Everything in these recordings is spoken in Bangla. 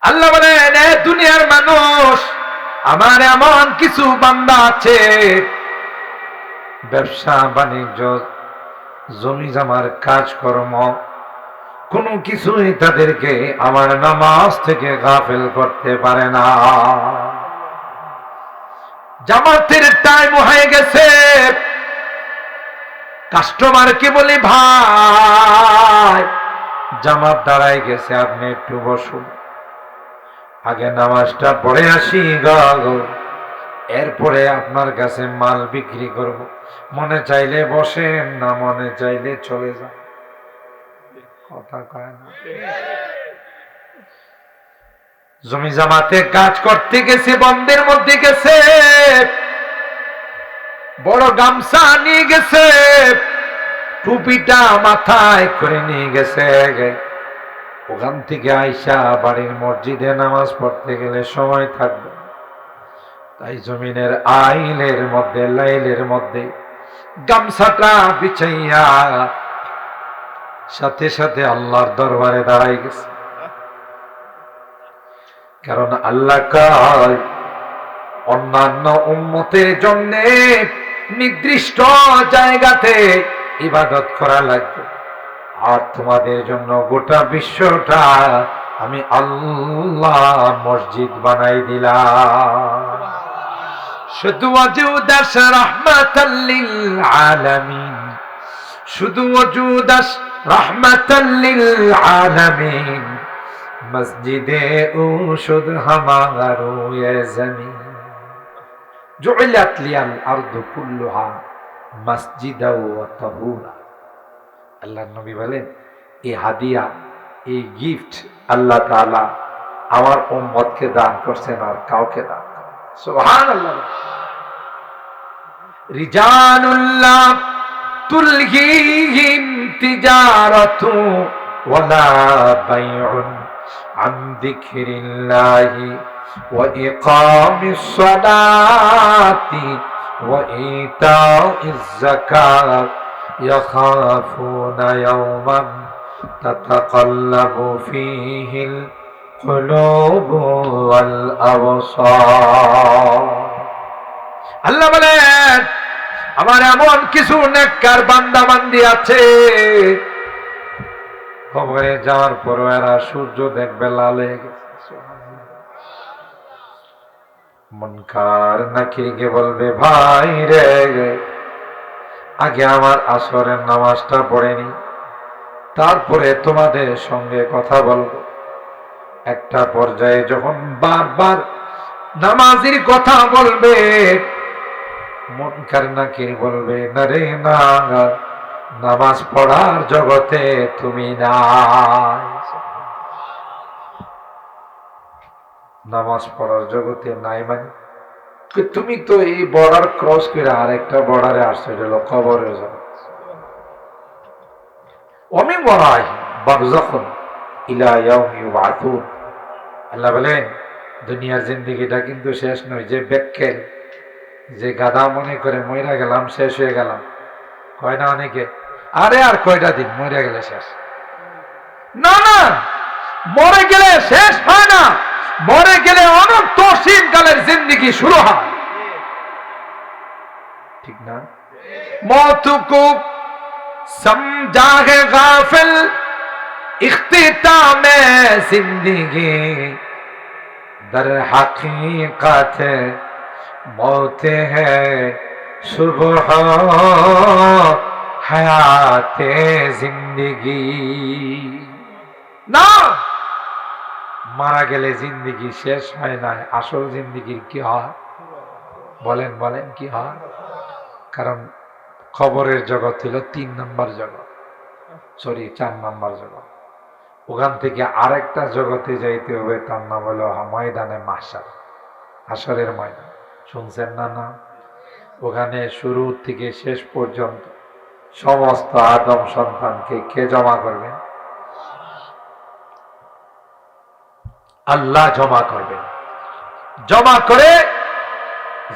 আল্লাহ বলেন, এ দুনিয়ার মানুষ, আমার এমন কিছু বান্দা আছে, ব্যবসা বাণিজ্য, জমি জমার কাজকর্ম, কোনো কিছুই তাদেরকে আমার নামাজ থেকে গাফেল করতে পারে না। জামাতের টাইম হয়ে গেছে, কাস্টমারকে বলি, ভাই জামাত দাঁড়ায় গেছে, আপনি একটু বসুন, আগে নামাজটা পড়ে আসি গো, এরপরে আপনার কাছে মাল বিক্রি করব। মনে চাইলে বসেন, না মনে চাইলে চলে যান। কথা কয় না। জমি জামাতে কাজ করতে গেছে, বন্ধের মধ্যে গেছে, বড় গামছা নিয়ে গেছে, টুপিটা মাথায় করে নিয়ে গেছে। ওখান থেকে আইসা বাড়ির মসজিদে নামাজ পড়তে গেলে সময় থাকবে, তাই জমিনের আইলের মধ্যে, লাইলের মধ্যে গামছাটা বিছাইয়া সাথে সাথে আল্লাহর দরবারে দাঁড়াই গেছে। কারণ আল্লাহ কয়, অন্যান্য উম্মতের জন্য নির্দিষ্ট জায়গাতে ইবাদত করা লাগবে, আর তোমাদের জন্য গোটা বিশ্বটা আমি আল্লাহ মসজিদ বানাই দিলাম। শুধু ওয়াজুদাস রাহমাতাল লিল আলামিন, শুধু ওয়াজুদাস রাহমাতাল লিল আলামিন, মসজিদে উশুদ হামারো ইয়ে জমিন, জুইলাত লিয়াল আরদু কুল্লুহা মসজিদাও ওয়া তাহুরা। আল্লাহর নবী বলেন, এই হাদিয়া, এই গিফট আল্লাহ তাআলা আমার উম্মতকে দান করছেন, আর কাউকে দান করেন। সুবহানাল্লাহ। রিজালুল্লাহ তুলহিহিম তিজারাতু ওয়ালা বাইউন আন যিকরিল্লাহি ওয়া ইকামিস সালাতি ওয়া ইতাইজ যাকাত ইয়াখাফুনা ইয়াওমান তাতাকাল্লাবু ফীহিল কুলুবু ওয়াল আবসার। আল্লাহ বলেন, আমার এমন কিছু নেককার বান্দা বান্দি আছে, কবরে যাওয়ার পর এরা সূর্য দেখবে লাল হয়ে গেছে। মুনকার নাকিরকে বলবে, ভাই রে, আগে আমার আসরের নামাজটা পড়েনি, তারপরে তোমাদের সঙ্গে কথা বলবো। একটা পর্যায়ে যখন বারবার নামাজের কথা বলবে, মুনকার নাকির বলবে, না রে না, নামাজ পড়ার জগতে তুমি নাই, নামাজ পড়ার জগতে নাই। মানে তুমি তো এই বর্ডার ক্রস করে আরেকটা বর্ডারে আসছো, এটা হলো কবরের জগৎ। ওমিন ওয়ারাইহিম বারযাখুন ইলা ইয়াউমি ইউবআসুন। আল্লাহ বলেন, দুনিয়ার জিন্দেগিটা কিন্তু শেষ নয়। যে বেক্কেল, যে গাধা মনে করে মইরা গেলাম, শেষ হয়ে গেলাম, কয় না অনেকে, আরে আর কয়টা দিন, মরে গেলে শেষ। না না, মরে গেলে শেষ হয় না, মরে গেলে অনন্ত অসীম কালের জিন্দেগি শুরু হয়, ঠিক না? মৌতকু সমঝা হে গাফিল ইখতিতামে জিন্দেগি, দর হकीकत मौत है सुबह हयाते जिंदगी। না, মারা গেলে জিন্দেগি শেষ হয় না, আসল জিন্দেগির কি হয়? বলেন বলেন, কি হয়? কারণ খবরের জগৎ ছিল 3 নম্বর জগৎ, 4 নম্বর জগৎ। ওখান থেকে আরেকটা জগতে যাইতে হবে, তার নাম হলো ময়দানে মাহশার, হাসরের ময়দান। শুনছেন না? না, ওখানে শুরু থেকে শেষ পর্যন্ত সমস্ত আদম সন্তানকে কে জমা করবেন? আল্লাহ জমা করবেন। জমা করে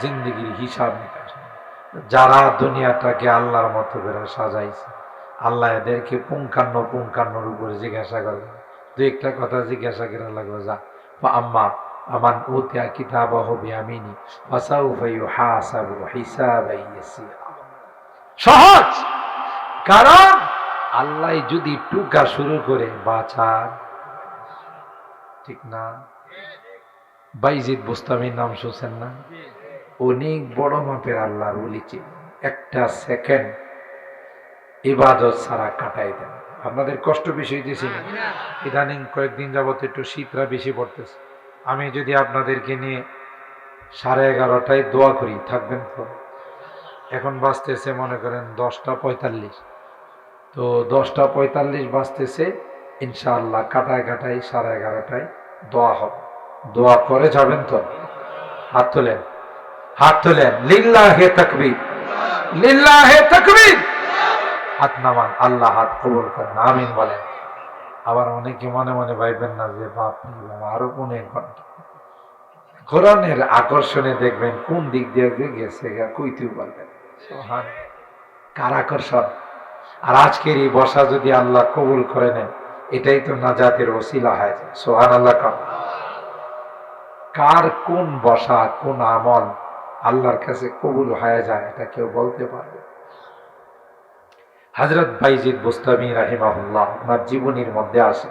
জিন্দেগির হিসাব নিকাশ। যারা দুনিয়াটাকে আল্লাহর মতো করে সাজাইছে, আল্লাহ এদেরকে পুঙ্খান্নর উপরে জিজ্ঞাসা করবে। 2-1টা কথা জিজ্ঞাসা করা লাগবে, যা ফাআম্মা আমান উতিয়া কিতাবাহু বিয়ামিনি ফাসাউফা ইউহাসাবু হিসাবান ইয়াসীরা। সহজ, কারণ আল্লাহ যদি টুকা শুরু করে বাঁচার, ঠিক না? বাইজিদ বুস্তামির নাম শুনছেন না? অনেক বড় মাপের আল্লাহর ওলি ছিলেন। একটা সেকেন্ড ইবাদত ছাড়া কাটাই দেন। আপনাদের কষ্ট বেশি হইতেছি না? ইদানিং কয়েকদিন যাবত একটু শীতরা বেশি পড়তেছে। আমি যদি আপনাদেরকে নিয়ে 11:30টায় দোয়া করি, থাকবেন তো? এখন বাজতেছে মনে করেন 10:45, তো 10:45 বাজতেছে। ইনশাআল্লাহ কাটায় কাটায় 11:30টায় দোয়া হবে। দোয়া করে যাবেন তো? হাত তোলেন, হাত তোলেন। লিল্লাহে তাকবীর, লিল্লাহে তাকবীর। হাত নামান, আল্লাহ হাত কবুল করেন, আমিন বলেন। আবার অনেকে মনে মনে ভাইবেন না যে বাপ আরো কোন ঘন্টা। কোরআনের আকর্ষণে দেখবেন কোন দিক দিয়ে গেছে কইতেও পারবেন। কার আকর্ষণ! আর আজকের এই বসা যদি আল্লাহ কবুল করে নেন, এটাই তো নাজাতের ওসিলা হয়। সুবহানাল্লাহ। কার কোন বসা, কোন আমল আল্লাহর কাছে কবুল হয়ে যায়, এটা কেউ বলতে পারবে? হযরত বাইজিদ বুস্তামি রাহিমাহুল্লাহ ওনার জীবনীর মধ্যে আসে,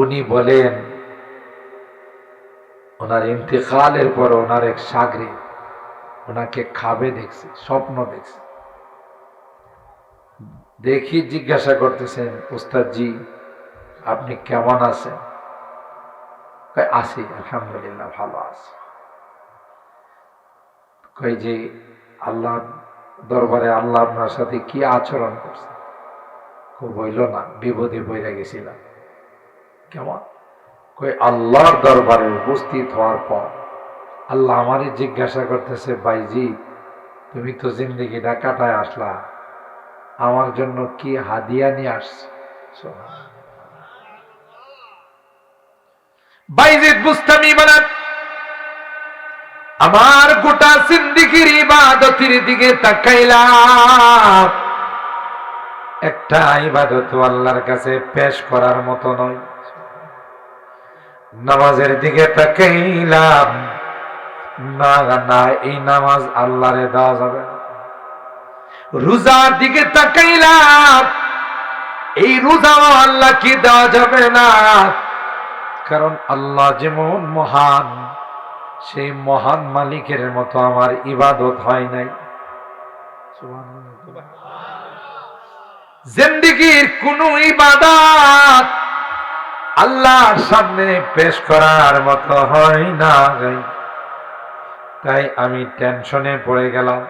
উনি বলেন ওনার ইন্তেকালের পর ওনার এক শাগরিদ ওনাকে খাবে দেখছে, স্বপ্ন দেখছে। দেখি জিজ্ঞাসা করতেছেন, উস্তাদ জি আপনি কেমন আছেন? আছি আলহামদুলিল্লাহ, ভালো আছি। কই যে আল্লাহ দরবারে আল্লাহ আপনার সাথে কি আচরণ করছে? খুব হইল না, বিপদে পড়ে গেছিলাম। কেমন? কই আল্লাহর দরবারে উপস্থিত হওয়ার পর আল্লাহ আমারই জিজ্ঞাসা করতেছে, বাইজি তুমি তো জিন্দেগিটা কাটায় আসলা, আমার জন্য কি হাদিয়া নিয়ে আসছো? বাইজিদ বুস্তামি বলেন, আমার গোটা জিন্দেগির ইবাদতের দিকে তাকাইলাম, একটা ইবাদত আল্লাহর কাছে পেশ করার মতো নয়। নামাজের দিকে তাকাইলাম, না না এই নামাজ আল্লাহরে দেওয়া যাবে না। রোজার দিকে তাকাইলাম, এই রোজাও আল্লাহকে দেওয়া যাবে না, কারণ আল্লাহ যেমন মহান, সেই মহান মালিকের মতো আমার ইবাদত হয় নাই। জিন্দেগীর কোন ইবাদত আল্লাহর সামনে পেশ করার মতো হয় না। তাই আমি টেনশনে পড়ে গেলাম।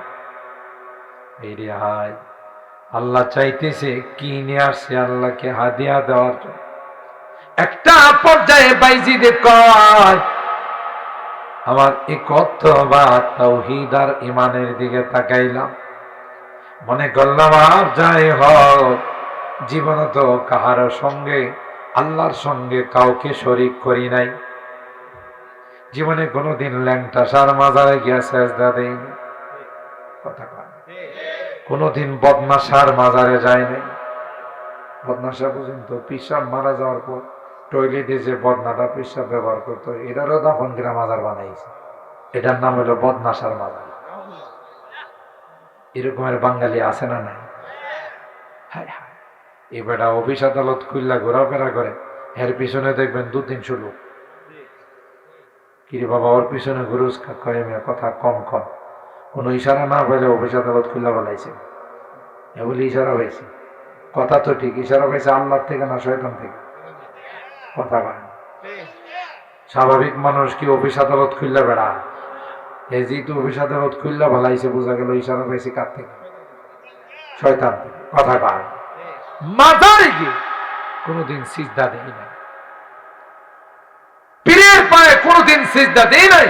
এই রে হায়, আল্লাহ চাইতেছে কি নিয়ে আসছে আল্লাহকে হাদিয়া দেওয়ার জন্য। একটা পর্যায়ে বাইজিদে কয়, আমার এই কতবা তাওহীদ আর ঈমানের দিকে তাকাইলাম, মনে করলাম আর যাই হোক জীবনে তো কাহার সঙ্গে আল্লাহর সঙ্গে কাউকে শরীক করি নাই, জীবনে কোনোদিন ল্যাংটা সার মাজারে গিয়া সেজদা দেইনি, কথা কয়, কোনোদিন বদমাশার মাজারে যায় নাই। বদমাশা পর্যন্ত পিসাব মারা যাওয়ার পর টয়লেটে যে বদনাটা পিসাব ব্যবহার করতো, এটারও দাফন করে মাজার বানাইছে, এটার নাম হলো বদমাশার মাজার। এরকমের বাঙালি আছে না নাই? হায় হায়, এই বেটা অফিস আদালত খুললা ঘোরাফেরা করে, এর পিছনে দেখবেন 2-300 লোক। কিরে বাবা ওর পিছনে ঘুরুস, কথা কম কম, কোনো ইশারা না পেলে অফিস আদালত খুললা বলাইছে, এগুলি ইশারা হয়েছে। কথা তো ঠিক, ইশারা হয়েছে আল্লাহর থেকে না শয়তান থেকে? কথা কয়। স্বাভাবিক মানুষ কি অফিস আদালত খুললা বেড়া? এই যেহেতু অফিস আদালত খুললা বলাইছে, বোঝা গেল ইশারা হয়েছে কার থেকে? শয়তান থেকে। কথা কয়। মাজারে গিয়ে কোনোদিন সিজদা দেই নাই, পীরের পায়ে কোনোদিন সিজদা দেই নাই।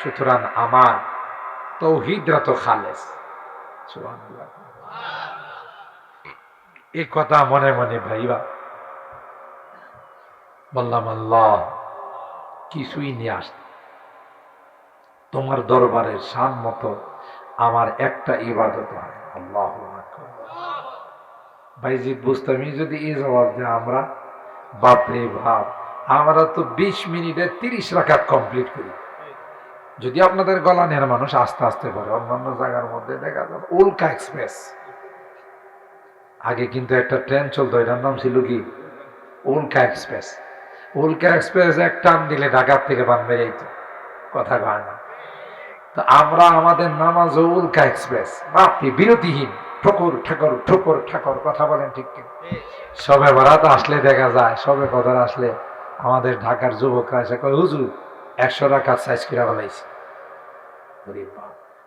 সুতরাং আমার তাওহীদরা তো খালেস। সুবহানাল্লাহ। এই কথা মনে মনে ভাইবা বললাম, আল্লাহ কিছুই নিয়ে আসতে, তোমার দরবারের শান মতো আমার একটা ইবাদত হয়। আল্লাহু আকবার। বাইজিদ বুস্তামি যদি এই জবাব দেয়, আমরা বাপরে বাপ, আমরা তো 20 মিনিটে 30 রাকাত কমপ্লিট করি। যদি আপনাদের গলানের মানুষ আস্তে আস্তে করে, অন্যান্য জায়গার মধ্যে দেখা যাবে উল্কা এক্সপ্রেস। আগে কিন্তু একটা ট্রেন চলতো, এটার নাম ছিল কি? উল্কা এক্সপ্রেস। উল্কা এক্সপ্রেস এক টান দিলে ঢাকার থেকে বানবে যাইতো, কথা কয় না। তো আমরা আমাদের নামাজ উল্কা এক্সপ্রেস, বাপরে বিরতিহীন, ঠোকর ঠাকর ঠোকর ঠাকর, কথা বলেন ঠিক কি? সবে বরাত আসলে দেখা যায়, সবে কদর আসলে আমাদের ঢাকার যুবকরা এসে কয়, হুজুর 100 রাকাত সাইজ করে ফেলাইছে।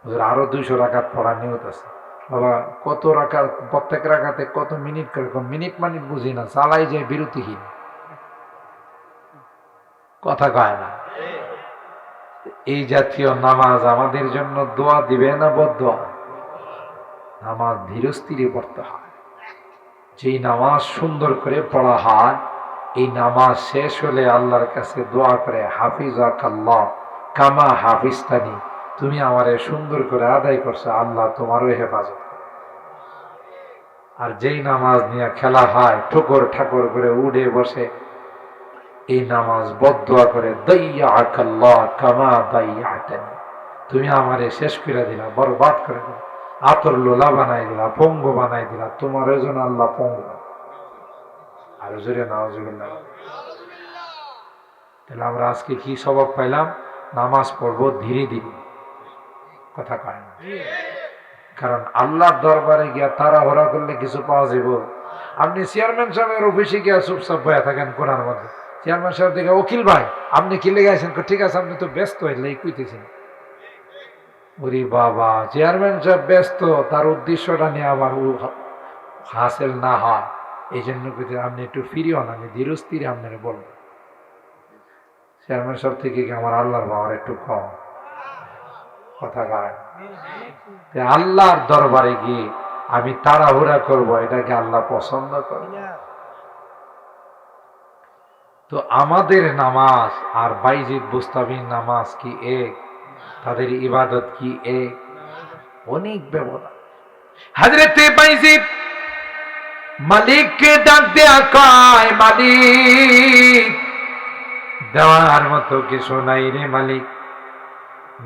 হুজুর আরো 200 রাকাত পড়ার নিয়ত আছে। বাবা কত রাকাত, প্রত্যেক রাকাতে কত মিনিট করে? মিনিট মানিট বুঝি না, চালাই যায় বিরতিহীন, কথা কয় না। এই জাতীয় নামাজ আমাদের জন্য দোয়া দিবে না বদদোয়া? নামাজ ধীর স্থিরে পড়তে হয়। যেই নামাজ সুন্দর করে পড়া হয়, এই নামাজ শেষ হলে আল্লাহর কাছে দোয়া করে, হাফিজাকাল্লাহ কামা হাফিজতানি, তুমি আমারে সুন্দর করে আদায় করছো, আল্লাহ তোমারও হেফাজত। আর যেই নামাজ নিয়ে খেলা হয়, ঠোকর ঠাকুর করে উঠে বসে, এই নামাজ বদদোয়া করে, দাইয়াকাল্লাহ কামা দাইয়াতানি, তুমি আমারে শেষ করে দিলা, বরবাদ করে দিলা, আতর লোলা বানাই দিলা, পঙ্গু বানাই দিলা, তোমার জন্য আল্লাহ পঙ্গু। আর জোরে নাউজুবিল্লাহ। তাহলে আমরা আজকে কি সবক পাইলাম? নামাজ পড়বো ধীরে ধীরে, কথা কয় না। কারণ আল্লাহর দরবারে গিয়া তাড়াহুড়া করলে কিছু পাওয়া যাব। আপনি চেয়ারম্যান সাহেবের অফিসে গিয়া চুপচাপ বয়া থাকেন কোনার মধ্যে, চেয়ারম্যান সাহেব দেখে, উকিল ভাই আপনি কি লেগে আছেন? ঠিক আছে, আপনি তো ব্যস্ত হইলে কইতেছেন। ওরে বাবা, চেয়ারম্যান সাহেব ব্যস্ত, তার উদ্দেশ্যটা নিয়ে আবার হাসিল না হয়, এই জন্য কইতে আপনি একটু ফিরি হন, আমি ধীরস্থিরে আপনাকে বলবো। চেয়ারম্যান সাহেব থেকে কি আমার আল্লাহর পাওয়ার একটু কম? কথা কয়। আল্লাহর দরবারে গিয়ে আমি তাড়াহুড়া করব, এটাকে আল্লাহ পছন্দ করে? তো আমাদের নামাজ আর বাইজিদ বুস্তামির নামাজ কি এক? তাদের ইবাদত কি এক? অনেক ব্যবধান। হযরতে বাইজিদ মালিককে ডাক দেয়া কয়, মালিক দেওয়ার মতো কিছু নাই রে মালিক,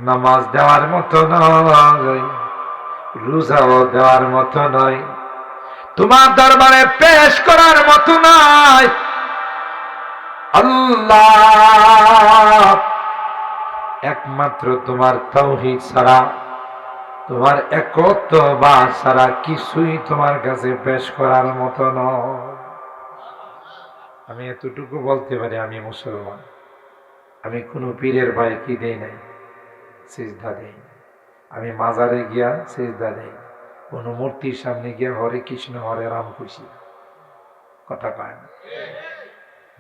নামাজ দেওয়ার মতো নয়, রোজাও দেওয়ার মতো নয়, তোমার দরবারে পেশ করার মতো নয়। আল্লাহ, একমাত্র তোমার তাওহীদ ছাড়া, তোমার একত্ববাদ ছাড়া কিছুই তোমার কাছে পেশ করার মতো নয়। আমি এতটুকু বলতে পারি, আমি মুসলমান, আমি কোনো পীরের ভাই কি দেই নাই, সিজদা দেই। আমি মাজারে গিয়া সিজদা দেই, কোনো মূর্তির সামনে গিয়া হরে কৃষ্ণ হরে রাম খুশি, কথা কয় না।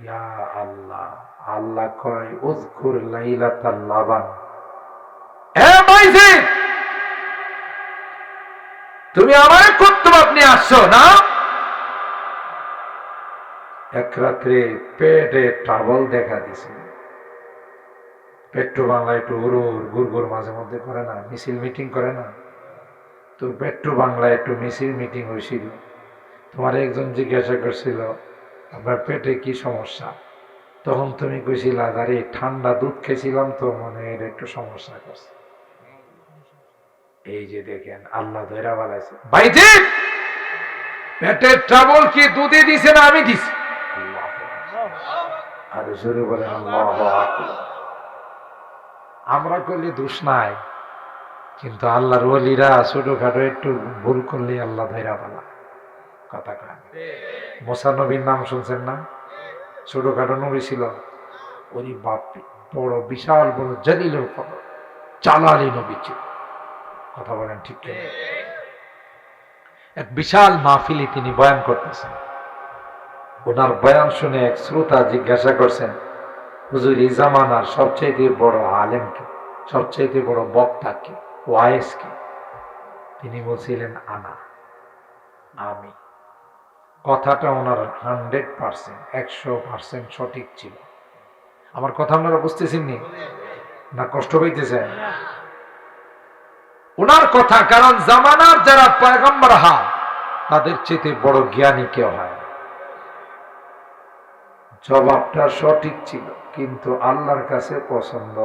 ইয়া আল্লাহ, আল্লাহ কয় উযকুর লাইলাতাল লাবান, এ বাইজিদ তুমি আমার কর্তব্য নিয়ে আসছো না? এক রাত্রে পেটে ট্রাবল দেখা দিছে। পেট্রো বাংলায় একটু গুড়গুর মাঝে মধ্যে করে না, মিছিল মিটিং করে না? তো পেট্রো বাংলায় একটু মিছিল মিটিং হয়েছিল। তোমার একজন জিজ্ঞাসা করছিল আপনার পেটে কি সমস্যা, তখন তুমি কইছিলা, আরে ঠান্ডা দুধ খেয়েছিলাম তো মনে এর একটু সমস্যা করছে। এই যে দেখেন আল্লাহ ধৈরা বালাইছে, বাইজিদ পেটের ট্রাবল কি দুধে দিছে না আমি দিছি? আর জোরে বলে আল্লাহু আকবার। আমরা করলে দোষ নাই, কিন্তু আল্লাহর ওলিরা ছোটখাটো একটু ভুল করলে আল্লাহ ধৈরা বালা, কথা কয়। মুসা নবীর নাম শুনছেন না? ছোটখাটো নবী ছিল, ওই বাপ বড় বিশাল বড় জলিল চালালি নবী ছিল, কথা বলেন ঠিক কিনা? এক বিশাল মাহফিলে তিনি বয়ান করতেছেন। ওনার বয়ান শুনে এক শ্রোতা জিজ্ঞাসা করছেন, হুজুর এই জামানার সবচেয়ে বড় আলেম কে, সবচেয়ে বড় বক্তা কে, ওয়াইস কে? তিনি বলছিলেন আমি। কথাটা ওনার 100%, 100% সঠিক ছিল। আমার কথা আপনারা বুঝতেছেন না কষ্ট পাইতেছেন? ওনার কথা, কারণ জামানার যারা পয়গম্বর হয় তাদের চেয়ে বড় জ্ঞানী কেউ হয়। জবাবটা সঠিক ছিল, কিন্তু আল্লাহর কাছে পছন্দ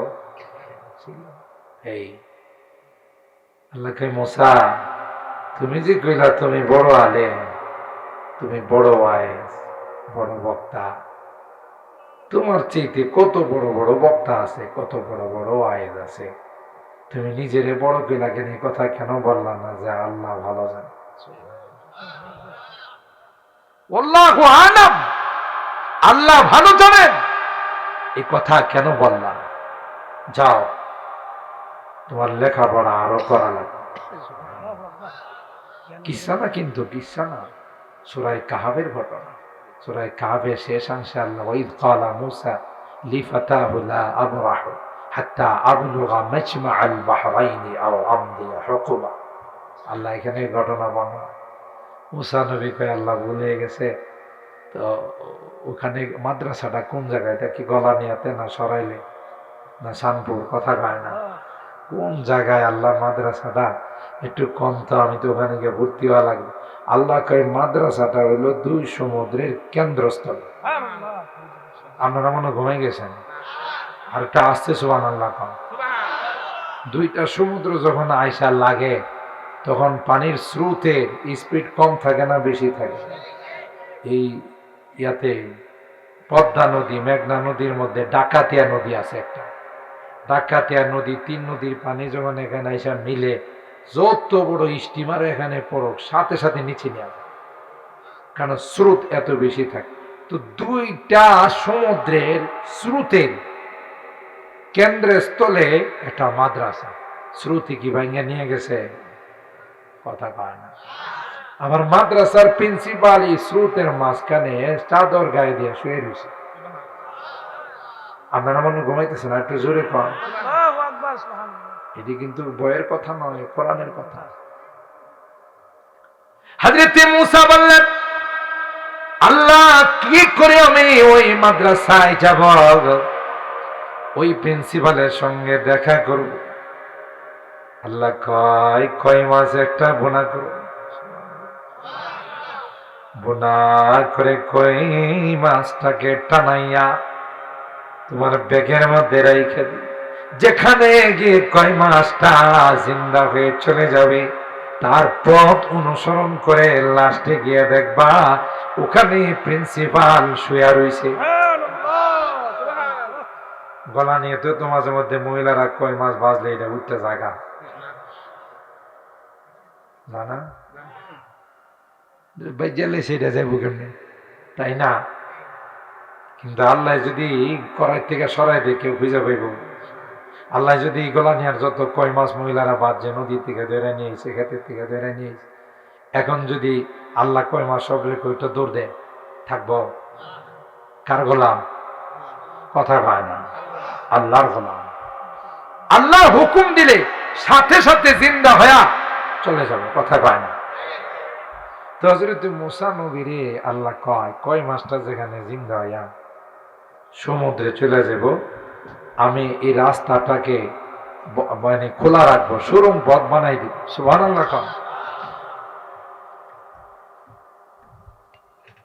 ছিল। এই আল্লাহকে, মুসা তুমি যে কইলা তুমি বড় আলেম, তুমি বড় ওয়াইজ, বড় বক্তা, তোমার চাইতে কত বড় বড় বক্তা আছে, কত বড় বড় ওয়াইজ আছে, তুমি নিজেরে বড় কইলা কেন? কথা কেন বললা না যে আল্লাহ ভালো জানে? আল্লাহু আলাম, আল্লাহ ভালো জানেন, এই কথা কেন বললাম? যাও, তোমার লেখাপড়া আরো করা লাগবে। কিসা না, কিন্তু কিসা না, সূরা কাহাবের ঘটনা। সূরা কাহাবের শেষাংশে আল্লাহ, ওয়াইদ ক্বালা মূসা লিফাতাহু লা আবরাহু হাত্তা আবলুগা মাজমাআল বাহরাইনি আও আমদিয়া হুকুবা। আল্লাহ এখানে ঘটনা বর্ণনা। মূসা নবী কয় আল্লাহ ভুলে গেছে, তো ওখানে মাদ্রাসাটা কোন জায়গায়? এটা কি গলানিয়াতে না সরাইলে না শানপুর? কথা কয় না, কোন জায়গায় আল্লাহ মাদ্রাসাটা? একটু কম তো, আমি তো ওখানে গিয়ে ভর্তি হওয়া লাগবে। আল্লাহ কয় মাদ্রাসাটা হইল 2 সমুদ্রের কেন্দ্রস্থল। আপনারা মনে ঘুমাই গেছেন? আর একটা আসছে সুবহানাল্লাহ কম। 2টা সমুদ্র যখন আয়সা লাগে, তখন পানির স্রোতের স্পিড কম থাকে না বেশি থাকে? এই ইয়াতে পদ্মা নদী, মেঘনা নদীর মধ্যে ডাকাতিয়া নদী আছে একটা। ডাকাতিয়া নদী, 3 নদীর পানি যখন এখানে আইসা মিলে, যত বড় স্টিমার এখানে পড়ুক, সাথে সাথে নিচে নিয়ে আসে, কারণ স্রোত এত বেশি থাকে। তো 2টা সমুদ্রের স্রোতের কেন্দ্রস্থলে একটা মাদ্রাসা। স্রোতে কি ভাঙ্গা নিয়ে গেছে? কথা কয় না। আমার মাদ্রাসার প্রিন্সিপাল এই স্রোতের মাঝখানে চাদর গায়ে দিয়ে শুয়ে রয়েছে। আপনারা মনে ঘুমাইতেছেন? একটু জোরে কন। এটি কিন্তু বইয়ের কথা নয়, কোরআনের কথা। হযরত মূসা বললেন, আল্লাহ কি করে আমি ওই মাদ্রাসায় যাব, ওই প্রিন্সিপালের সঙ্গে দেখা করব? আল্লাহ কয়, কয় মাস একটা বোনা করো, বোনা করে কই মাছটাকে টানাইয়া তোমার ব্যাগের মধ্যে রেখে দিই। যেখানে গিয়ে কয় মাছটা জিন্দা হয়ে চলে যাবে, তার পথ অনুসরণ করে লাস্টে গিয়ে দেখবা ওখানে প্রিন্সিপাল শুয়ে রয়েছে। গলা নিয়ে তো মাঝে মধ্যে মহিলারা কয় মাছ বাজলে এটা উঠতে জায়গা জানা বেজেলে সেটা যাবো কেমনি, তাই না? কিন্তু আল্লাহ যদি করার থেকে সরাই দিয়ে কেউ খুঁজে পাইব? আল্লাহ যদি গলা নিয়ার যত কয় মাছ মহিলারা বাজছে, নদী থেকে ধরে নিয়েছে, ক্ষেতের থেকে ধরে নিয়েছে, এখন যদি আল্লাহ কয় মাস সব রেখে ওইটা দৌড় দেয়, থাকবো? কার গোলাম? কথা পায় না, আল্লাহর গোলাম। আল্লাহ হুকুম দিলে সাথে সাথে জিন্দা হয়া চলে যাবে, কথা পায় না। তো হযরত মূসা নবীরে আল্লাহ কয়, কয় মাসটা যেখানে জিন্দা হইয়া সমুদ্রে চলে যাব, আমি এই রাস্তাটাকে মানে খোলা রাখবো, সুরম পথ বানাই দিব। সুবহানাল্লাহ কন।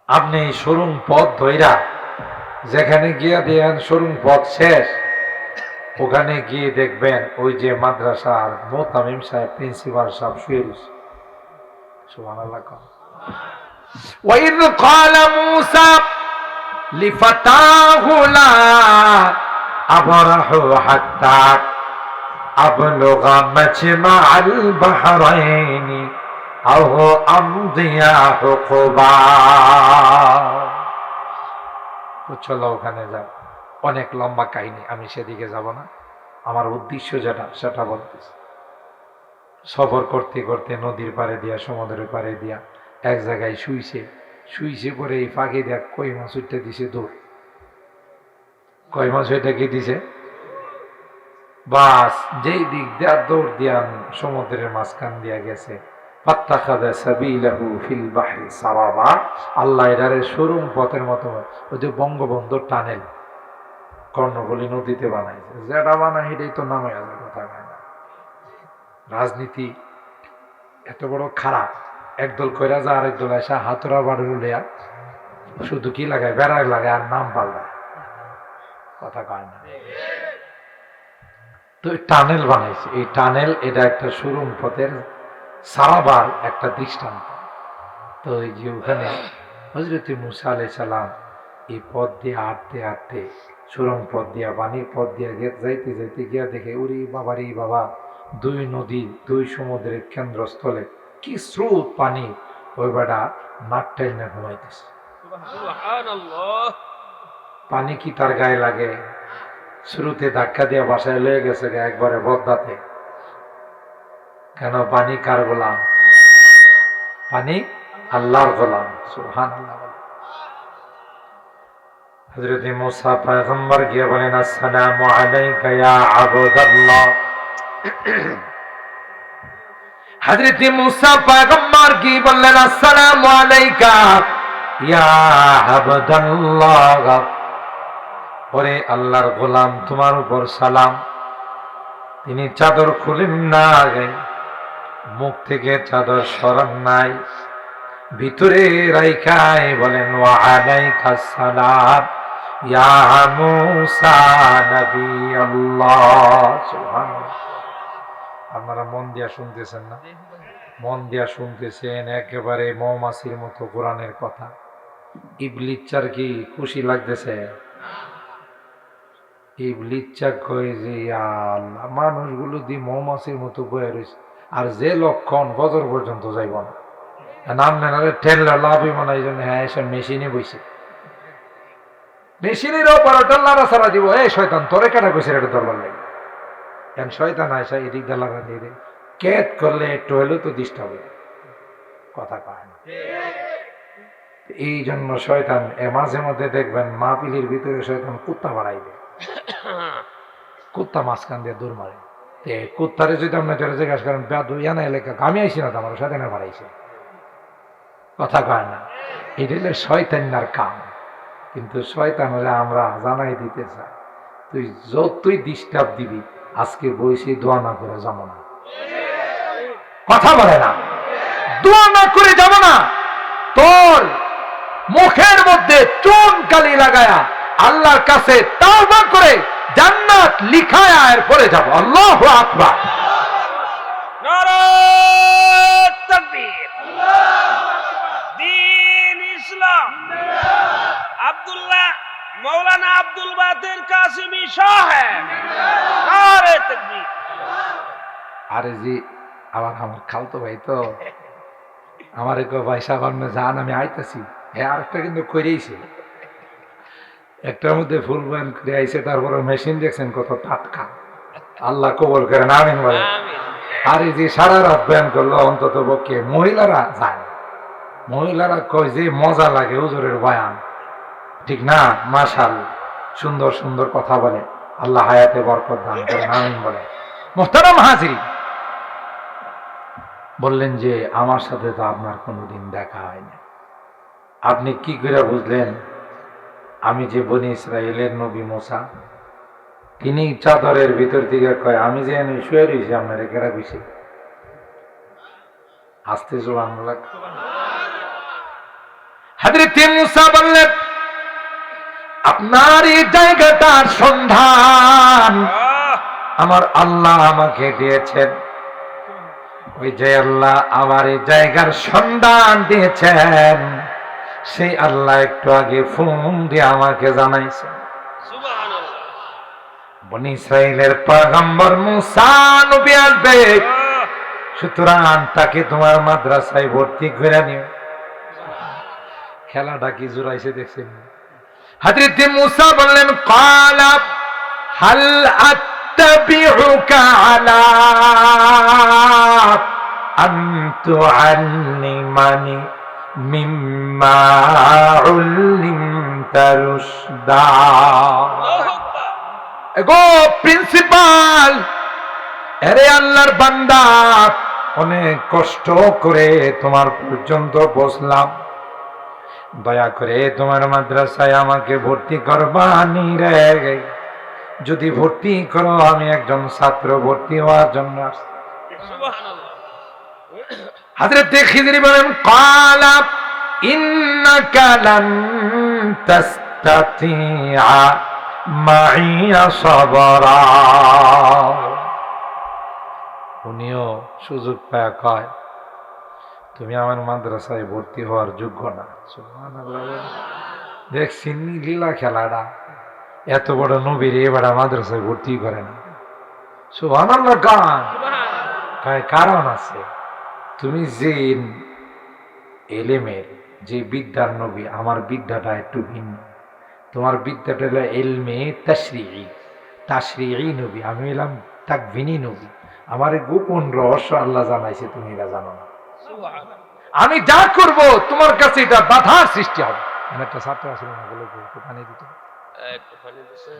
আপনি এই সুরম পথ ধইরা যেখানে গিয়া দেন সুরম পথ শেষ, ওখানে গিয়ে দেখবেন ওই যে মাদ্রাসার মুতামিম সাহেব, প্রিন্সিপাল সাহেব শুয়ে রয়েছে। সুবহানাল্লাহ কন। وَإِذْ قَالَ مُوسَى لِفَتَاهُ لَا أَبْرَحُ حَتَّى أَبْلُغَ مَجْمَعَ الْبَحْرَيْنِ أَوْ أَمْضِيَ حُقُبًا। তো চলো ওখানে যাও, অনেক লম্বা কাহিনী, আমি সেদিকে যাব না। আমার উদ্দেশ্য যেটা সেটা বলতেছি। সফর করতে করতে নদীর পাড়ে দিয়া, সমুদ্রের পাড়ে দিয়া এক জায়গায় শুইছে পরে এই ফাঁকে দেখ কই মাছ উঠতে দিছে দৌড়। কই মাছ ওইটা কি দিছে? বাস যেই দিক দিয়া দৌড় দিয়া সমুদ্রের মাঝখান দিয়া গেছে, আল্লাহ এটারে সুরুম পথের মতো, ওই যে বঙ্গবন্ধুর টানেল কর্ণফুলী নদীতে বানাইছে, যেটা বানায় এটাই তো নামে আছে। কথা হয় না, রাজনীতি এত বড় খারাপ, একদল কইরা যা আরেক দল আসা হাতরা বাড়ি লিয়া শুধু কি লাগায়, বেড়া লাগায় আর নাম পাল্টায়, কথা কয় না। তো টানেল বানাইছে, এই টানেল এটা একটা সুরঙ্গ পথের সারাবার একটা দৃষ্টান্ত। তো এই যে ওখানে হযরত মুসা আলাইহিস সালাম এই পথ দিয়ে হাঁটতে হাঁটতে সুরঙ্গ পথ দিয়া পানির পথ দিয়া যাইতে যাইতে গিয়া দেখে ওরে বাবারে বাবা, দুই নদী দুই সমুদ্রের কেন্দ্রস্থলে কি স্রোত পানি, ওই বেটা নাক টাইনা ঘুমাইতেছে। পানি কি তার গায়ে লাগে? স্রোতে ধাক্কা দিয়া বাসায় লয়ে গেছে একবারে বদদাতে। কেন? পানি কার গোলাম? পানি আল্লাহর গোলাম। সুবহানাল্লাহ। হযরত মুসা পয়গম্বর গিয়ে বলেন, আসসালামু আলাইকা ইয়া আবদাল্লাহ। হযরত মুসা পয়গম্বর কি বললেন, আসসালামু আলাইকা ইয়া আবদাল্লাহ। ওরে আল্লাহর গোলাম, তোমার উপর সালাম। তিনি চাদর খুলেন না, মুখ থেকে চাদর সরান নাই, ভিতরে রাইখাই বলেন, ওয়া আলাইকাস সালাম ইয়া মুসা নবী আল্লাহ। সুবহানাল্লাহ। আপনারা মন দিয়া শুনতেছেন না? মন দিয়া শুনতেছেন, একেবারে মৌমাছির মতো কোরআনের কথা। ইবলিচ্চার কি খুশি লাগতেছে? ইবলিচ্চা কই যে আল্লাহ, মানুষগুলো দিয়ে মৌমাছির মতো বয়ে রয়েছে, আর যে লক্ষণ বজর পর্যন্ত যাইব না। নাম নেনারে ঠেললে লাভই মনে হয়, হ্যাঁ এসব মেশিনে বইছে, মেশিনের অপারেটর লারা ছাড়া দিব। এই শয়তান, তোরে কেনা কইছে এটা ধরবার লাগে? কেন শয়তান আয়সা এদিক দিয়ে লাগা দিয়ে দে, কেত করলে একটু হলেও তো ডিস্টার্ব হবে, কথা কয় না। এই জন্য শয়তান মাঝে মধ্যে দেখবেন মাহফিলের ভিতরে শয়তান কুত্তা বাড়াই দেয়, কুত্তা মাঝখান দিয়ে দূর মারে। কুত্তারে যদি আপনার জিজ্ঞাসা করেন, ইয়ানা এলাকা আমি আইসি না, তো আমার শয়তানে বাড়াইছে, কথা কয় না। এটা হলে শয়তান্নার কাম। কিন্তু শয়তান হলে আমরা জানাই দিতে চাই, তুই যতই ডিস্টার্ব দিবি, আজকে বসে দোয়া না করে যাবো না, কথা বলে না, দোয়া না করে যাব না। তোর মুখের মধ্যে চুন কালি লাগায়া আল্লাহর কাছে তাওবা করে জান্নাত লিখায়া এরপরে যাব। আল্লাহু আকবার। নারায়ে তাকবীর। দ্বীন ইসলাম। আব্দুল্লাহ মৌলানা আব্দুল বাদির কাসিমি সাহেব। নারায়ে তাকবীর। আরে জি, আবার আমার খালতো ভাই তো আমার এক ভাই সাহেব জান আমি আইতাছি, হ্যাঁ আরেকটা কিন্তু করেইছে, একটার মধ্যে ফুল বয়ান করে আইছে, তারপরে মেশিন দেখছেন কত টাটকা, আল্লাহ কবুল করেন, আমিন বলেন। আর এই যে সারা রাত বয়ান করলো, অন্তত পক্ষে মহিলারা যায়, মহিলারা কয় যে মজা লাগে হুজুরের বয়ান, ঠিক না? মাশাআল্লাহ, সুন্দর সুন্দর কথা বলে, আল্লাহ হায়াতে বরকত দান করেন, আমিন বলেন। মুহতারাম হাজিরিন, বললেন যে আমার সাথে তো আপনার কোনোদিন দেখা হয়নি, আপনি কি করে বুঝলেন আমি যে বনি ইসরাইলের নবী মুসা? তিনি চাদরের ভিতর থেকে কয়, আমি যে আমি শুয়ে রয়েছি আপনার একেরা বেশি আসতে সুবহানাল্লাহ। হযরত মুসা বললেন, আপনার এই জায়গাটার সন্ধান আমার আল্লাহ আমাকে দিয়েছেন। ওই যে আল্লাহ আমার এই জায়গার সন্ধান দিয়েছেন, সেই আল্লাহ একটু আগে ফোন দিয়ে আমাকে জানাইছে, সুবহানাল্লাহ, বনি ইসরাইলের পয়গম্বর মুসা নবী আসবে, সুতরাং তাকে তোমার মাদ্রাসায় ভর্তি করে নিও। খেলাটা কি জোরাইছে দেখছেন? হযরত মুসা বললেন, ক্বালা হাল আত্তাবিউকা আলা আন তুআল্লিমানি মিম্মা উল্লিমতা রুশদা। এগো প্রিন্সিপাল, আরে আল্লাহর বান্দা, অনেক কষ্ট করে তোমার পর্যন্ত বসলাম, দয়া করে তোমার মাদ্রাসায় আমাকে ভর্তি করবানি রে। যদি ভর্তি করো, আমি একজন ছাত্র ভর্তি হওয়ার জন্য আসছি। সুবহানাল্লাহ। হযরত খিদর বলেন, ক্বালা ইন্নাকা লান তাস্তাতিআ মাইয়া সাবরা। উনিও সুযোগ পায় কয় তুমি আমার মাদ্রাসায় ভর্তি হওয়ার যোগ্য না। সুবহানাল্লাহ। দেখছি লীলা খেলাটা, এত বড় নবীর এবার মাদ্রাসায় ভর্তি করে না। সুবহানাল্লাহ। গান কয় কারণ আছে, তুমি যে এলেমের যে বিদ্যার নবী, আমার বিদ্যাটা একটু ভিন্ন। তোমার বিদ্যাটা হলো এলমে তাশরিঈ, তাশরিঈ নবী, আমি এলাম তাকভিনী নবী। আমার এই গোপন রহস্য আল্লাহ জানাইছে, তুমি এটা জানো না। আমি যা করব তোমার কাছে এটা বাধার সৃষ্টি হবে। একটা ছাত্র আসলে না বলে পানি দিতে একটু পানি দিছে।